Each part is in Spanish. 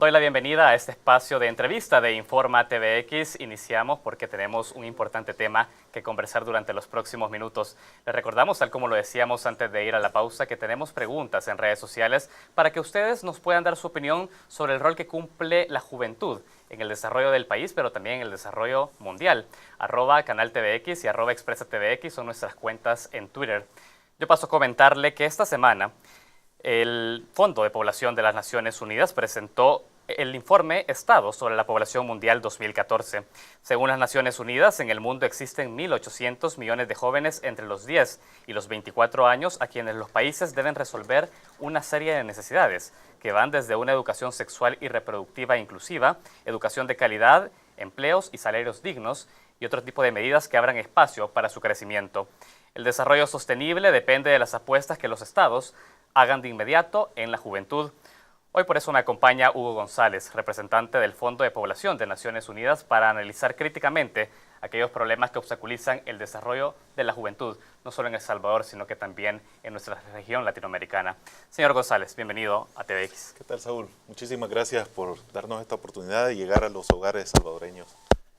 Doy la bienvenida a este espacio de entrevista de Informa TVX. Iniciamos porque tenemos un importante tema que conversar durante los próximos minutos. Les recordamos, tal como lo decíamos antes de ir a la pausa, que tenemos preguntas en redes sociales para que ustedes nos puedan dar su opinión sobre el rol que cumple la juventud en el desarrollo del país, pero también en el desarrollo mundial. @Canal TVX y @Expresa TVX son nuestras cuentas en Twitter. Yo paso a comentarle que esta semana el Fondo de Población de las Naciones Unidas presentó el informe Estado sobre la Población Mundial 2014. Según las Naciones Unidas, en el mundo existen 1.800 millones de jóvenes entre los 10 y los 24 años a quienes los países deben resolver una serie de necesidades que van desde una educación sexual y reproductiva inclusiva, educación de calidad, empleos y salarios dignos y otro tipo de medidas que abran espacio para su crecimiento. El desarrollo sostenible depende de las apuestas que los estados hagan de inmediato en la juventud. Hoy por eso me acompaña Hugo González, representante del Fondo de Población de Naciones Unidas, para analizar críticamente aquellos problemas que obstaculizan el desarrollo de la juventud, no solo en El Salvador, sino que también en nuestra región latinoamericana. Señor González, bienvenido a TVX. ¿Qué tal, Saúl? Muchísimas gracias por darnos esta oportunidad de llegar a los hogares salvadoreños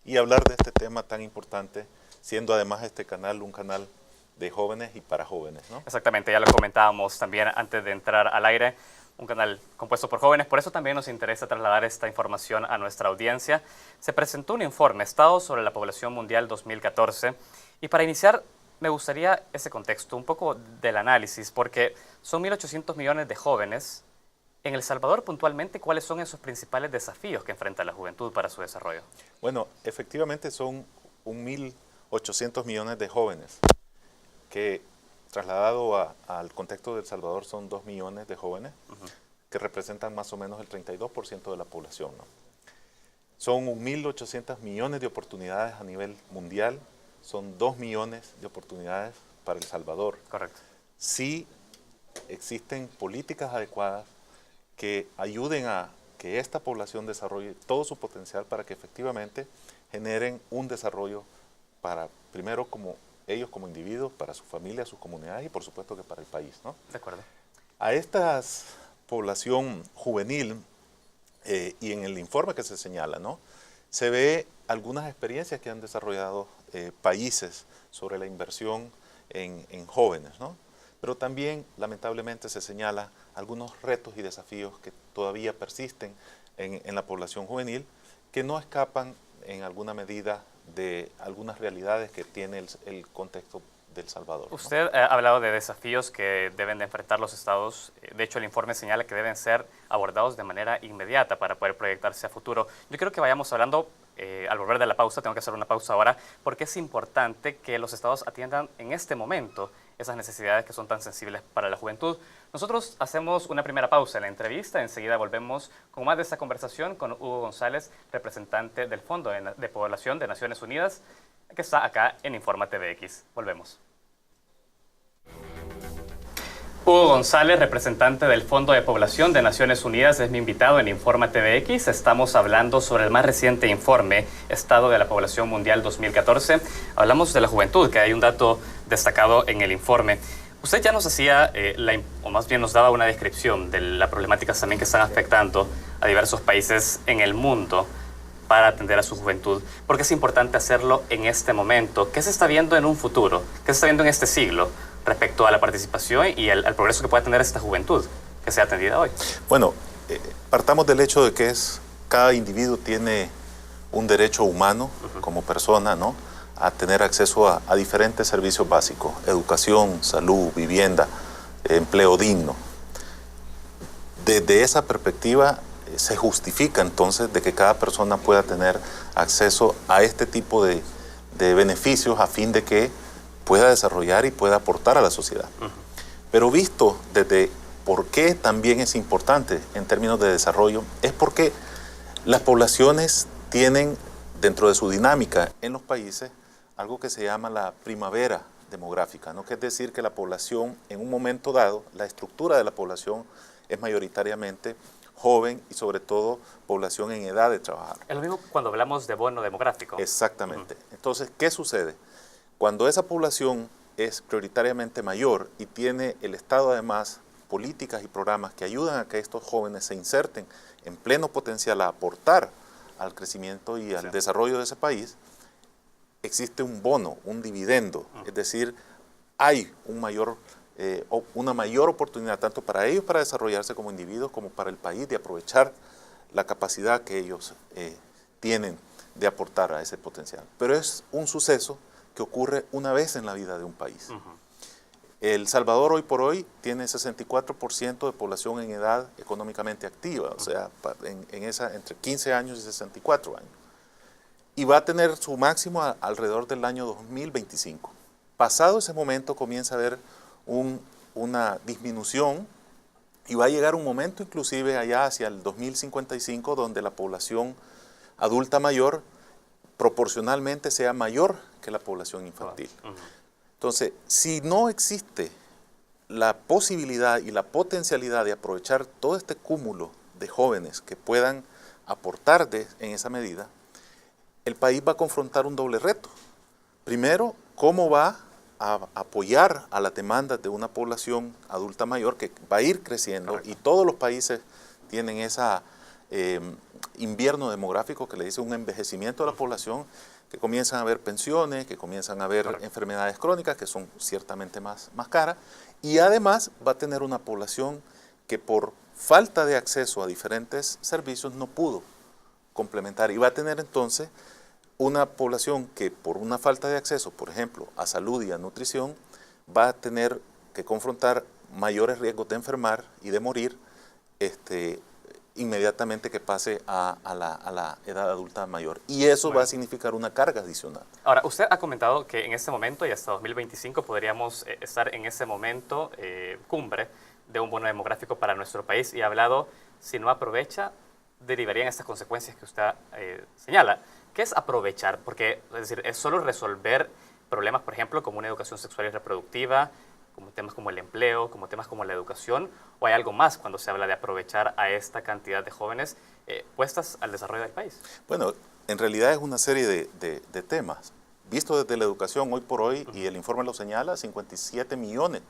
y hablar de este tema tan importante, siendo además este canal un canal de jóvenes y para jóvenes, ¿no? Exactamente, ya lo comentábamos también antes de entrar al aire, un canal compuesto por jóvenes, por eso también nos interesa trasladar esta información a nuestra audiencia. Se presentó un informe, Estado sobre la Población Mundial 2014, y para iniciar me gustaría ese contexto, un poco del análisis, porque son 1.800 millones de jóvenes. En El Salvador, puntualmente, ¿cuáles son esos principales desafíos que enfrenta la juventud para su desarrollo? Bueno, efectivamente son 1.800 millones de jóvenes, que trasladado al contexto de El Salvador son 2 millones de jóvenes, que representan más o menos el 32% de la población, ¿no? Son 1.800 millones de oportunidades a nivel mundial, son 2 millones de oportunidades para El Salvador. Correcto. Sí existen políticas adecuadas que ayuden a que esta población desarrolle todo su potencial para que efectivamente generen un desarrollo para, primero, como ellos como individuos, para su familia, sus comunidades y por supuesto que para el país, ¿no? De acuerdo. A esta población juvenil y en el informe que se señala, ¿no?, se ve algunas experiencias que han desarrollado países sobre la inversión en jóvenes, ¿no? Pero también lamentablemente se señala algunos retos y desafíos que todavía persisten en la población juvenil, que no escapan en alguna medida de algunas realidades que tiene el contexto de El Salvador, ¿no? Usted ha hablado de desafíos que deben de enfrentar los estados. De hecho, el informe señala que deben ser abordados de manera inmediata para poder proyectarse a futuro. Yo creo que vayamos hablando, al volver de la pausa, tengo que hacer una pausa ahora, porque es importante que los estados atiendan en este momento esas necesidades que son tan sensibles para la juventud. Nosotros hacemos una primera pausa en la entrevista, enseguida volvemos con más de esta conversación con Hugo González, representante del Fondo de Población de Naciones Unidas, que está acá en Informa TVX. Volvemos. Hugo González, representante del Fondo de Población de Naciones Unidas, es mi invitado en Informa TVX. Estamos hablando sobre el más reciente informe, Estado de la Población Mundial 2014. Hablamos de la juventud, que hay un dato destacado en el informe. Usted ya nos hacía, o más bien nos daba una descripción de las problemáticas también que están afectando a diversos países en el mundo para atender a su juventud. ¿Por qué es importante hacerlo en este momento? ¿Qué se está viendo en un futuro? ¿Qué se está viendo en este siglo respecto a la participación y al progreso que puede tener esta juventud que sea atendida hoy? Bueno, partamos del hecho de que cada individuo tiene un derecho humano como persona, ¿no?, a tener acceso a diferentes servicios básicos: educación, salud, vivienda, empleo digno. Desde esa perspectiva se justifica entonces de que cada persona pueda tener acceso a este tipo de beneficios a fin de que pueda desarrollar y pueda aportar a la sociedad. Pero visto desde por qué también es importante en términos de desarrollo, es porque las poblaciones tienen dentro de su dinámica en los países algo que se llama la primavera demográfica, ¿no?, que es decir que la población en un momento dado, la estructura de la población es mayoritariamente joven y sobre todo población en edad de trabajar. Es lo mismo cuando hablamos de bono demográfico. Exactamente. Entonces, ¿qué sucede? Cuando esa población es prioritariamente mayor y tiene el Estado además políticas y programas que ayudan a que estos jóvenes se inserten en pleno potencial a aportar al crecimiento y al desarrollo de ese país, existe un bono, un dividendo, es decir, hay una mayor oportunidad tanto para ellos para desarrollarse como individuos como para el país de aprovechar la capacidad que ellos tienen de aportar a ese potencial. Pero es un suceso que ocurre una vez en la vida de un país. El Salvador hoy por hoy tiene 64% de población en edad económicamente activa, o sea, entre 15 años y 64 años. Y va a tener su máximo alrededor del año 2025. Pasado ese momento comienza a haber una disminución y va a llegar un momento inclusive allá hacia el 2055 donde la población adulta mayor proporcionalmente sea mayor que la población infantil. Entonces, si no existe la posibilidad y la potencialidad de aprovechar todo este cúmulo de jóvenes que puedan aportar en esa medida, el país va a confrontar un doble reto. Primero, ¿cómo va a apoyar a las demandas de una población adulta mayor que va a ir creciendo? Correcto. Y todos los países tienen esa invierno demográfico que le dice un envejecimiento de la población, que comienzan a haber pensiones, que comienzan a haber Correcto. Enfermedades crónicas que son ciertamente más caras, y además va a tener una población que por falta de acceso a diferentes servicios no pudo complementar, y va a tener entonces una población que por una falta de acceso, por ejemplo, a salud y a nutrición, va a tener que confrontar mayores riesgos de enfermar y de morir inmediatamente que pase a la edad adulta mayor. Y eso va a significar una carga adicional. Ahora, usted ha comentado que en este momento y hasta 2025 podríamos estar en ese momento cumbre de un bono demográfico para nuestro país, y ha hablado, si no aprovecha, derivarían estas consecuencias que usted señala. ¿Qué es aprovechar? Porque, es decir, ¿es solo resolver problemas, por ejemplo, como una educación sexual y reproductiva, como temas como el empleo, como temas como la educación, o hay algo más cuando se habla de aprovechar a esta cantidad de jóvenes puestas al desarrollo del país? Bueno, en realidad es una serie de temas. Visto desde la educación, hoy por hoy, y el informe lo señala, 57 millones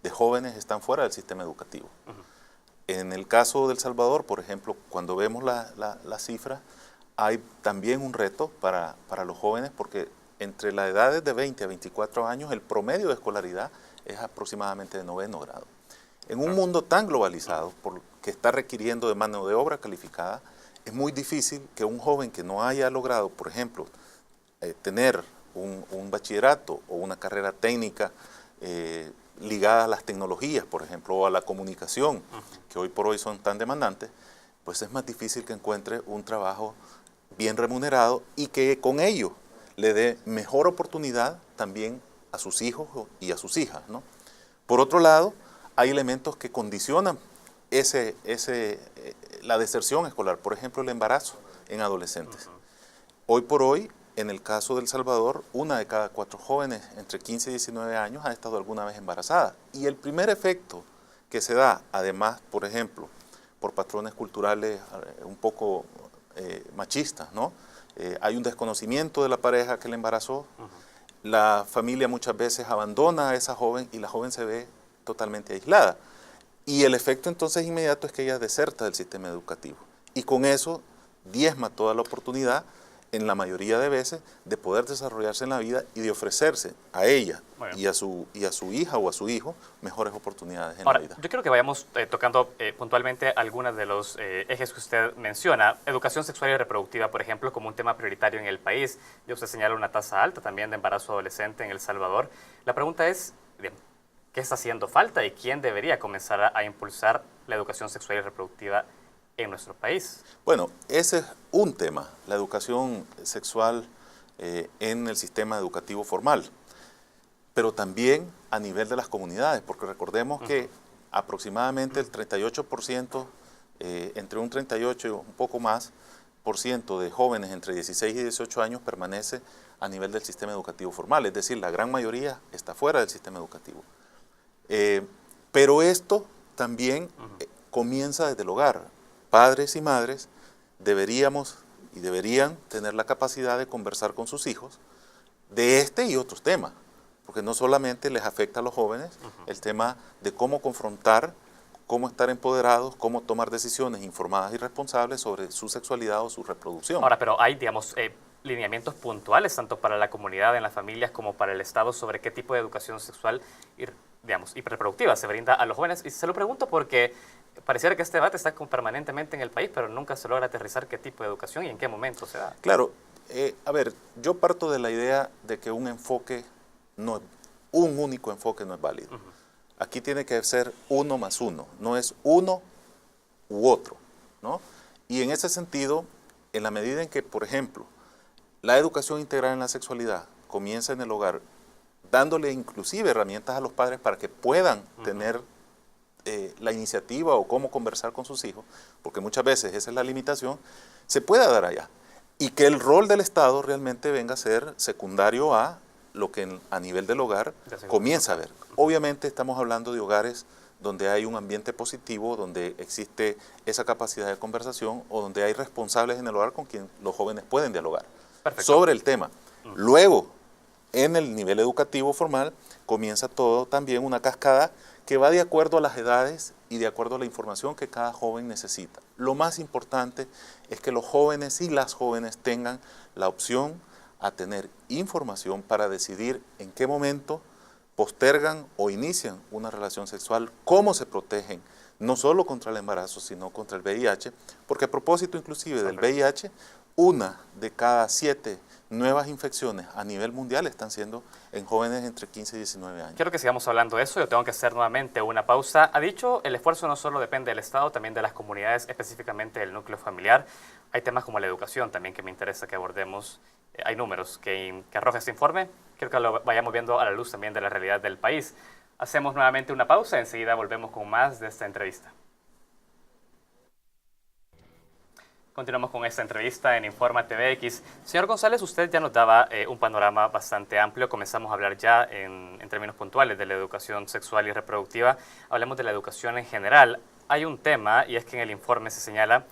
de jóvenes están fuera del sistema educativo. En el caso de El Salvador, por ejemplo, cuando vemos la cifra, hay también un reto para los jóvenes, porque entre las edades de 20 a 24 años, el promedio de escolaridad es aproximadamente de 9º grado. En un mundo tan globalizado, que está requiriendo de mano de obra calificada, es muy difícil que un joven que no haya logrado, por ejemplo, tener un bachillerato o una carrera técnica ligada a las tecnologías, por ejemplo, o a la comunicación, que hoy por hoy son tan demandantes, pues es más difícil que encuentre un trabajo bien remunerado y que con ello le dé mejor oportunidad también a sus hijos y a sus hijas, ¿no? Por otro lado, hay elementos que condicionan la deserción escolar, por ejemplo, el embarazo en adolescentes. Hoy por hoy, en el caso de El Salvador, 1 de cada 4 jóvenes entre 15 y 19 años ha estado alguna vez embarazada. Y el primer efecto que se da, además, por ejemplo, por patrones culturales un poco machistas, ¿no? Hay un desconocimiento de la pareja que le embarazó, la familia muchas veces abandona a esa joven y la joven se ve totalmente aislada. Y el efecto entonces inmediato es que ella deserta del sistema educativo. Y con eso diezma toda la oportunidad, en la mayoría de veces, de poder desarrollarse en la vida y de ofrecerse a ella y a su hija o a su hijo mejores oportunidades en la vida. Yo creo que vayamos tocando puntualmente algunos de los ejes que usted menciona. Educación sexual y reproductiva, por ejemplo, como un tema prioritario en el país. Y usted señala una tasa alta también de embarazo adolescente en El Salvador. La pregunta es, ¿qué está haciendo falta y quién debería comenzar a impulsar la educación sexual y reproductiva en nuestro país? Bueno, ese es un tema, la educación sexual en el sistema educativo formal, pero también a nivel de las comunidades, porque recordemos que aproximadamente el 38%, entre un 38 y un poco más por ciento de jóvenes entre 16 y 18 años permanece a nivel del sistema educativo formal, es decir, la gran mayoría está fuera del sistema educativo. Pero esto también comienza desde el hogar. Padres y madres deberíamos y deberían tener la capacidad de conversar con sus hijos de este y otros temas, porque no solamente les afecta a los jóvenes el tema de cómo confrontar cómo estar empoderados, cómo tomar decisiones informadas y responsables sobre su sexualidad o su reproducción. Ahora, pero hay, digamos, lineamientos puntuales, tanto para la comunidad, en las familias, como para el Estado, sobre qué tipo de educación sexual y, digamos, y reproductiva se brinda a los jóvenes. Y se lo pregunto porque pareciera que este debate está como permanentemente en el país, pero nunca se logra aterrizar qué tipo de educación y en qué momento se da. Claro, a ver, yo parto de la idea de que un único enfoque no es válido. Aquí tiene que ser 1 más 1, no es uno u otro, ¿no? Y en ese sentido, en la medida en que, por ejemplo, la educación integral en la sexualidad comienza en el hogar, dándole inclusive herramientas a los padres para que puedan tener la iniciativa o cómo conversar con sus hijos, porque muchas veces esa es la limitación, se pueda dar allá. Y que el rol del Estado realmente venga a ser secundario a lo que a nivel del hogar comienza a ver. Obviamente estamos hablando de hogares donde hay un ambiente positivo, donde existe esa capacidad de conversación o donde hay responsables en el hogar con quien los jóvenes pueden dialogar sobre el tema. Luego, en el nivel educativo formal, comienza todo también una cascada que va de acuerdo a las edades y de acuerdo a la información que cada joven necesita. Lo más importante es que los jóvenes y las jóvenes tengan la opción a tener información para decidir en qué momento postergan o inician una relación sexual, cómo se protegen, no solo contra el embarazo, sino contra el VIH, porque a propósito inclusive del VIH, 1 de cada 7 nuevas infecciones a nivel mundial están siendo en jóvenes entre 15 y 19 años. Quiero que sigamos hablando de eso, yo tengo que hacer nuevamente una pausa. Ha dicho, el esfuerzo no solo depende del Estado, también de las comunidades, específicamente del núcleo familiar. Hay temas como la educación también que me interesa que abordemos. Hay números que arroja este informe, quiero que lo vayamos viendo a la luz también de la realidad del país. Hacemos nuevamente una pausa, enseguida volvemos con más de esta entrevista. Continuamos con esta entrevista en Informa TVX. Señor González, usted ya nos daba un panorama bastante amplio. Comenzamos a hablar ya en términos puntuales de la educación sexual y reproductiva. Hablemos de la educación en general. Hay un tema, y es que en el informe se señala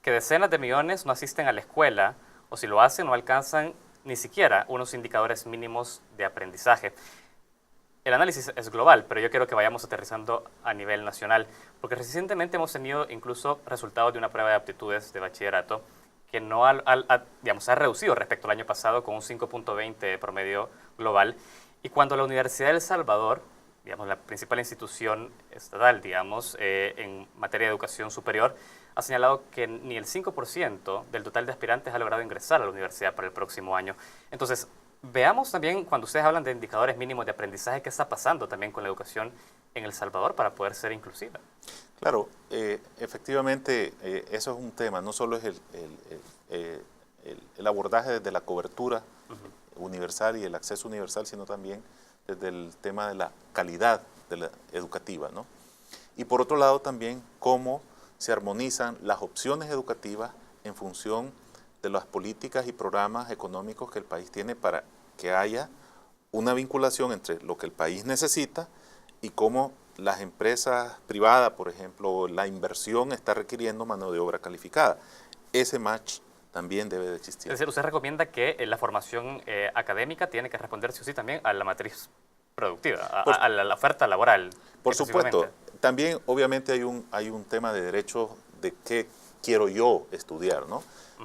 que decenas de millones no asisten a la escuela, o si lo hacen, no alcanzan ni siquiera unos indicadores mínimos de aprendizaje. El análisis es global, pero yo quiero que vayamos aterrizando a nivel nacional, porque recientemente hemos tenido incluso resultados de una prueba de aptitudes de bachillerato que no digamos, ha reducido respecto al año pasado con un 5.20 promedio global. Y cuando la Universidad de El Salvador, digamos, la principal institución estatal, digamos, en materia de educación superior, ha señalado que ni el 5% del total de aspirantes ha logrado ingresar a la universidad para el próximo año. Entonces, veamos también, cuando ustedes hablan de indicadores mínimos de aprendizaje, qué está pasando también con la educación en El Salvador para poder ser inclusiva. Claro, efectivamente, eso es un tema, no solo es el abordaje desde la cobertura universal y el acceso universal, sino también desde el tema de la calidad de la educativa, ¿no? Y por otro lado también cómo se armonizan las opciones educativas en función de las políticas y programas económicos que el país tiene para que haya una vinculación entre lo que el país necesita y cómo las empresas privadas, por ejemplo, la inversión está requiriendo mano de obra calificada. Ese match también debe de existir. Es decir, usted recomienda que la formación académica tiene que responder sí o sí también a la matriz productiva, a la oferta laboral. Por supuesto. También, obviamente, hay un tema de derechos de qué quiero yo estudiar, ¿no?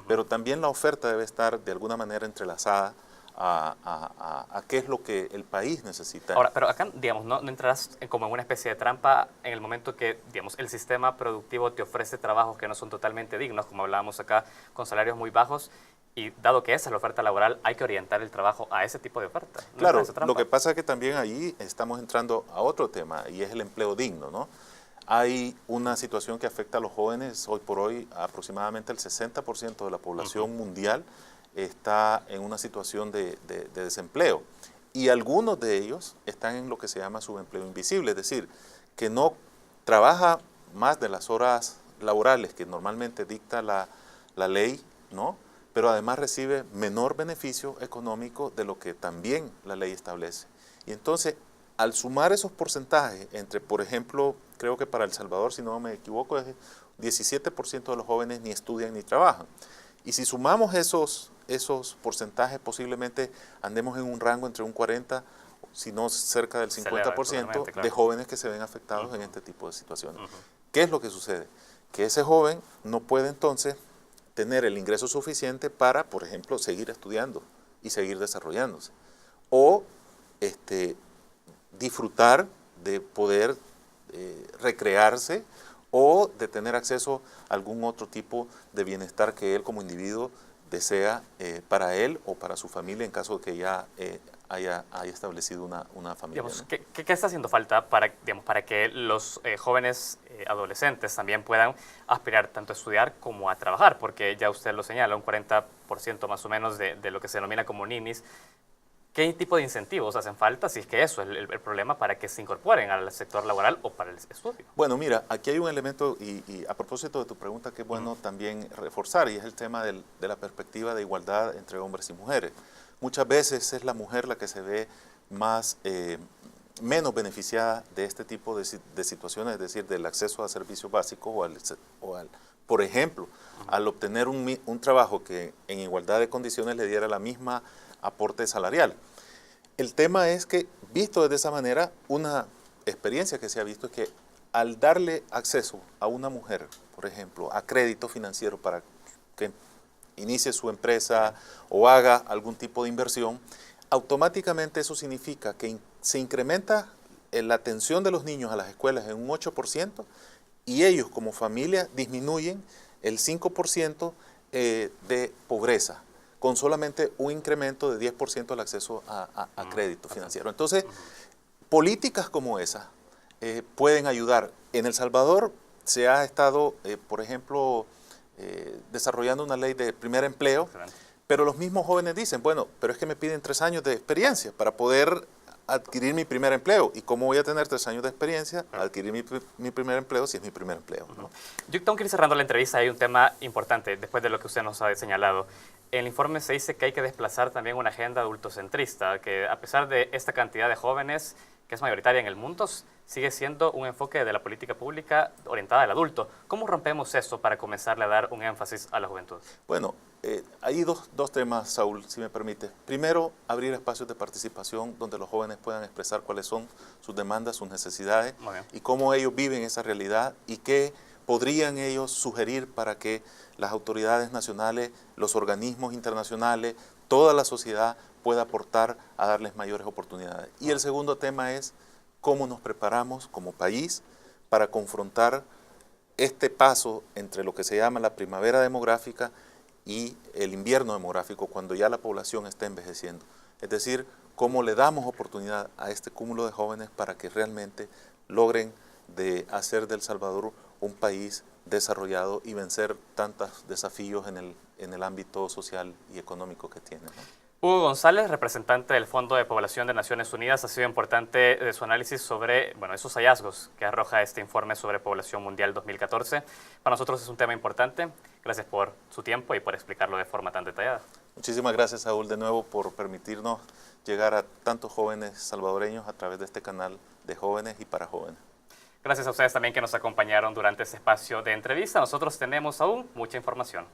Pero también la oferta debe estar de alguna manera entrelazada a qué es lo que el país necesita. Ahora, pero acá, digamos, no entrarás como en una especie de trampa en el momento que, digamos, el sistema productivo te ofrece trabajos que no son totalmente dignos, como hablábamos acá, con salarios muy bajos, y dado que esa es la oferta laboral, hay que orientar el trabajo a ese tipo de oferta. ¿No claro, lo que pasa es que también ahí estamos entrando a otro tema, y es el empleo digno, ¿no? Hay una situación que afecta a los jóvenes. Hoy por hoy aproximadamente el 60% de la población mundial está en una situación de desempleo, y algunos de ellos están en lo que se llama subempleo invisible, es decir, que no trabaja más de las horas laborales que normalmente dicta la ley, ¿no? Pero además recibe menor beneficio económico de lo que también la ley establece. Y entonces, al sumar esos porcentajes entre, por ejemplo, creo que para El Salvador, si no me equivoco, es 17% de los jóvenes ni estudian ni trabajan. Y si sumamos esos porcentajes, posiblemente andemos en un rango entre un 40%, si no cerca del 50% de jóvenes que se ven afectados en este tipo de situaciones. ¿Qué es lo que sucede? Que ese joven no puede entonces tener el ingreso suficiente para, por ejemplo, seguir estudiando y seguir desarrollándose. O disfrutar de poder recrearse o de tener acceso a algún otro tipo de bienestar que él como individuo desea para él o para su familia en caso de que ya haya establecido una familia. Digamos, ¿no? ¿qué está haciendo falta para, digamos, para que los jóvenes adolescentes también puedan aspirar tanto a estudiar como a trabajar? Porque ya usted lo señala, un 40% más o menos de lo que se denomina como ninis. ¿Qué tipo de incentivos hacen falta, si es que eso es el problema, para que se incorporen al sector laboral o para el estudio? Bueno, mira, aquí hay un elemento, y a propósito de tu pregunta, que es bueno también reforzar, y es el tema de la perspectiva de igualdad entre hombres y mujeres. Muchas veces es la mujer la que se ve menos beneficiada de este tipo de situaciones, es decir, del acceso a servicios básicos por ejemplo, al obtener un trabajo que en igualdad de condiciones le diera la misma aporte salarial. El tema es que, visto de esa manera, una experiencia que se ha visto es que al darle acceso a una mujer, por ejemplo, a crédito financiero para que inicie su empresa o haga algún tipo de inversión, automáticamente eso significa que se incrementa la atención de los niños a las escuelas en un 8% y ellos como familia disminuyen el 5% de pobreza, con solamente un incremento de 10% al acceso a crédito financiero. Entonces, políticas como esa pueden ayudar. En El Salvador se ha estado, por ejemplo, desarrollando una ley de primer empleo, pero los mismos jóvenes dicen, bueno, pero es que me piden 3 años de experiencia para poder adquirir mi primer empleo. ¿Y cómo voy a tener 3 años de experiencia a adquirir mi primer empleo si es mi primer empleo? ¿No? Yo tengo que ir cerrando la entrevista. Hay un tema importante después de lo que usted nos ha señalado. En el informe se dice que hay que desplazar también una agenda adultocentrista, que a pesar de esta cantidad de jóvenes, que es mayoritaria en el mundo, sigue siendo un enfoque de la política pública orientada al adulto. ¿Cómo rompemos eso para comenzarle a dar un énfasis a la juventud? Bueno, hay dos temas, Saúl, si me permite. Primero, abrir espacios de participación donde los jóvenes puedan expresar cuáles son sus demandas, sus necesidades y cómo ellos viven esa realidad y qué podrían ellos sugerir para que las autoridades nacionales, los organismos internacionales, toda la sociedad pueda aportar a darles mayores oportunidades. Y el segundo tema es cómo nos preparamos como país para confrontar este paso entre lo que se llama la primavera demográfica y el invierno demográfico, cuando ya la población está envejeciendo. Es decir, cómo le damos oportunidad a este cúmulo de jóvenes para que realmente logren de hacer de El Salvador un país desarrollado y vencer tantos desafíos en el ámbito social y económico que tiene, ¿no? Hugo González, representante del Fondo de Población de Naciones Unidas, ha sido importante de su análisis sobre esos hallazgos que arroja este informe sobre población mundial 2014. Para nosotros es un tema importante. Gracias por su tiempo y por explicarlo de forma tan detallada. Muchísimas gracias, Saúl, de nuevo por permitirnos llegar a tantos jóvenes salvadoreños a través de este canal de jóvenes y para jóvenes. Gracias a ustedes también que nos acompañaron durante este espacio de entrevista. Nosotros tenemos aún mucha información.